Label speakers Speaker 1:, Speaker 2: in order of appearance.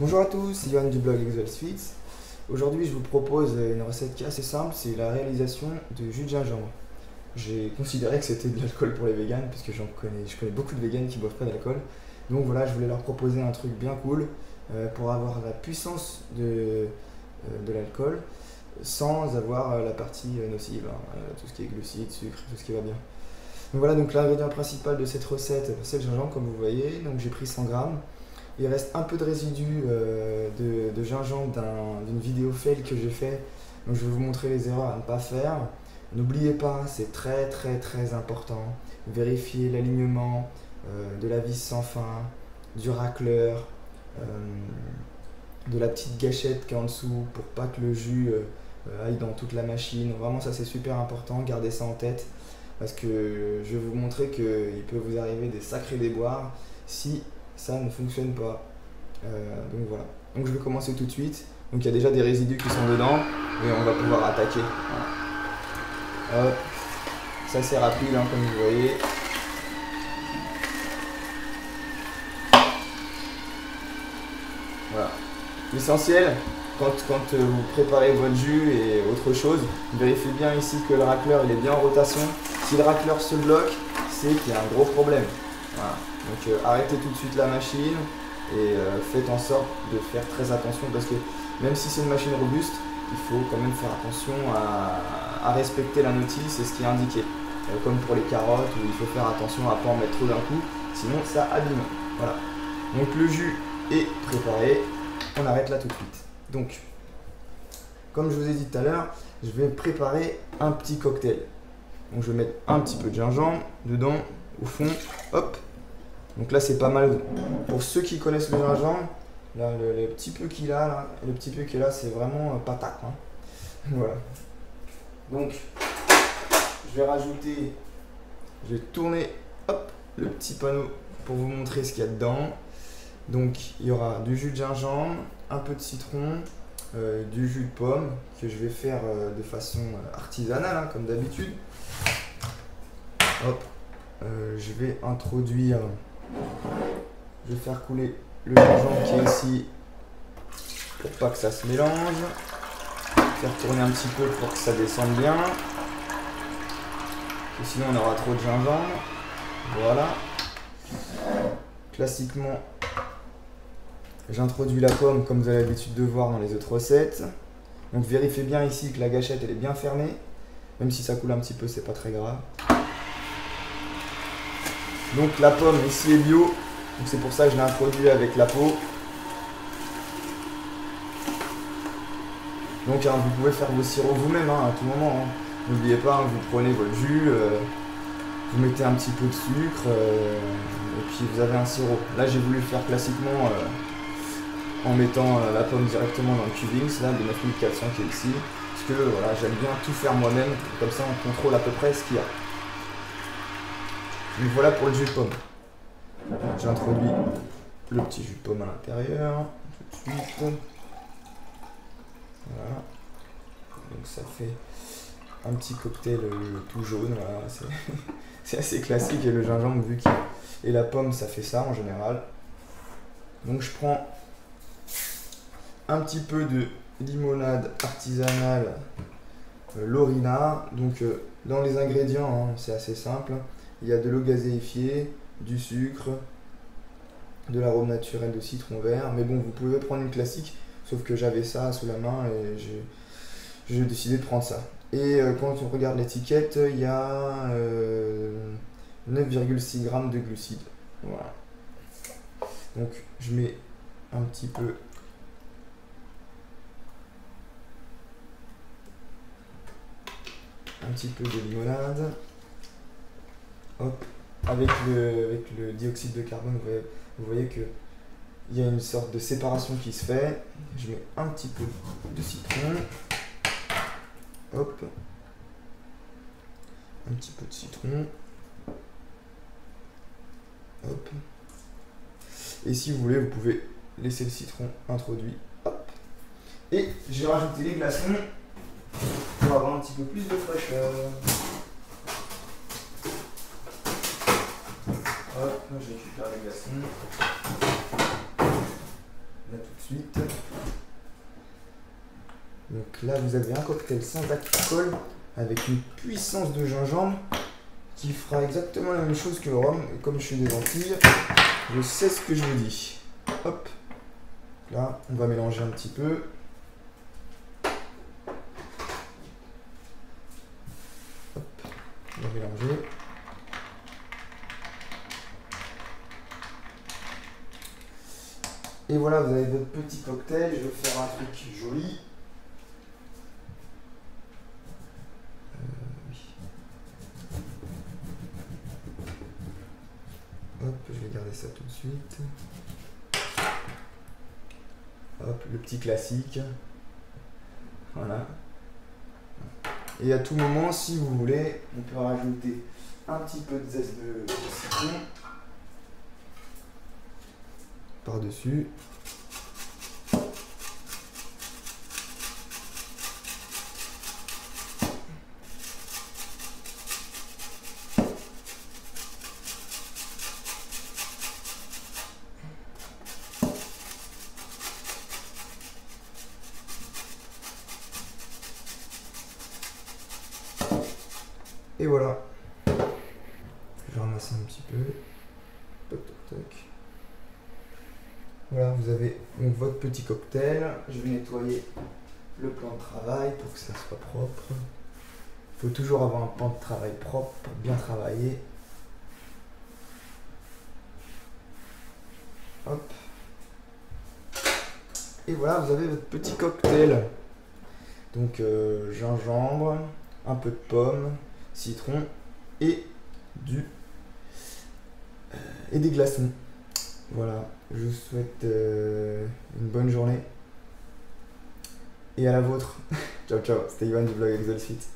Speaker 1: Bonjour à tous, c'est Yohan du blog Exwell Sweets. Aujourd'hui, je vous propose une recette qui est assez simple, c'est la réalisation de jus de gingembre. J'ai considéré que c'était de l'alcool pour les véganes, parce que je connais beaucoup de véganes qui boivent pas d'alcool. Donc voilà, je voulais leur proposer un truc bien cool pour avoir la puissance de l'alcool sans avoir la partie nocive, tout ce qui est glucides, sucre, tout ce qui va bien. Donc voilà, donc l'ingrédient principal de cette recette, c'est le gingembre, comme vous voyez. Donc j'ai pris 100 grammes. Il reste un peu de résidus de gingembre d'une vidéo fail que j'ai fait. Donc je vais vous montrer les erreurs à ne pas faire. N'oubliez pas, c'est très important. Vérifiez l'alignement de la vis sans fin, du racleur, de la petite gâchette qui est en dessous pour pas que le jus aille dans toute la machine. Vraiment, ça c'est super important. Gardez ça en tête parce que je vais vous montrer qu'il peut vous arriver des sacrés déboires si ça ne fonctionne pas. Donc voilà. Donc je vais commencer tout de suite. Donc il y a déjà des résidus qui sont dedans et on va pouvoir attaquer. Voilà. Hop. Ça c'est rapide comme vous voyez. Voilà. L'essentiel, quand vous préparez votre jus et autre chose, vérifiez bien ici que le racleur il est bien en rotation. Si le racleur se bloque, c'est qu'il y a un gros problème. Voilà. Donc arrêtez tout de suite la machine et faites en sorte de faire très attention parce que même si c'est une machine robuste, il faut quand même faire attention à respecter la notice et ce qui est indiqué. Comme pour les carottes où il faut faire attention à ne pas en mettre trop d'un coup, sinon ça abîme. Voilà. Donc le jus est préparé, on arrête là tout de suite. Donc, comme je vous ai dit tout à l'heure, je vais préparer un petit cocktail. Donc je vais mettre un petit peu de gingembre dedans, au fond, hop. Donc là c'est pas mal pour ceux qui connaissent le gingembre. Là, le petit peu qu'il a là, le petit peu qu'il a, c'est vraiment patate. Voilà. Donc je vais tourner hop, le petit panneau pour vous montrer ce qu'il y a dedans. Donc il y aura du jus de gingembre, un peu de citron, du jus de pomme que je vais faire de façon artisanale comme d'habitude. Hop, je vais introduire. Je vais faire couler le gingembre qui est ici pour pas que ça se mélange. Faire tourner un petit peu pour que ça descende bien. Et sinon on aura trop de gingembre. Voilà. Classiquement, j'introduis la pomme comme vous avez l'habitude de voir dans les autres recettes. Donc vérifiez bien ici que la gâchette elle est bien fermée. Même si ça coule un petit peu, c'est pas très grave. Donc la pomme ici est bio, donc c'est pour ça que je l'ai introduit avec la peau. Donc vous pouvez faire vos sirops vous-même à tout moment. N'oubliez pas, vous prenez votre jus, vous mettez un petit peu de sucre et puis vous avez un sirop. Là j'ai voulu le faire classiquement en mettant la pomme directement dans le Cuvings, là de 9400 qui est ici. Parce que voilà, j'aime bien tout faire moi-même, comme ça on contrôle à peu près ce qu'il y a. Donc voilà pour le jus de pomme. J'introduis le petit jus de pomme à l'intérieur, tout de suite. Voilà. Donc ça fait un petit cocktail tout jaune, voilà. C'est assez classique et le gingembre vu qu'il et la pomme ça fait ça en général. Donc je prends un petit peu de limonade artisanale Lorina. Donc dans les ingrédients, c'est assez simple. Il y a de l'eau gazéifiée, du sucre, de l'arôme naturel de citron vert. Mais bon, vous pouvez prendre une classique, sauf que j'avais ça sous la main et j'ai décidé de prendre ça. Et quand on regarde l'étiquette, il y a 9,6 g de glucides. Voilà. Donc je mets un petit peu de limonade. Hop, avec le dioxyde de carbone, vous voyez que il y a une sorte de séparation qui se fait. Je mets un petit peu de citron. Hop, un petit peu de citron. Hop. Et si vous voulez, vous pouvez laisser le citron introduit. Hop. Et je vais rajouter les glaçons pour avoir un petit peu plus de fraîcheur. Hop, je récupère les glaçons. Là tout de suite. Donc là, vous avez un cocktail sans alcool avec une puissance de gingembre qui fera exactement la même chose que le rhum. Et comme je suis des Antilles, je sais ce que je vous dis. Hop. Là, on va mélanger un petit peu. Hop. On va mélanger. Et voilà, vous avez votre petit cocktail. Je vais faire un truc joli. Oui. Hop, je vais garder ça tout de suite. Hop, le petit classique. Voilà. Et à tout moment, si vous voulez, on peut rajouter un petit peu de zeste de citron par-dessus. Et voilà. Je vais ramasser un petit peu. Toc, toc, toc. Voilà, vous avez donc votre petit cocktail. Je vais nettoyer le plan de travail pour que ça soit propre. Il faut toujours avoir un plan de travail propre pour bien travailler. Hop. Et voilà, vous avez votre petit cocktail. Donc gingembre, un peu de pomme, citron et des glaçons. Voilà, je vous souhaite une bonne journée et à la vôtre. Ciao ciao, c'était Ivan du blog Exolsuite.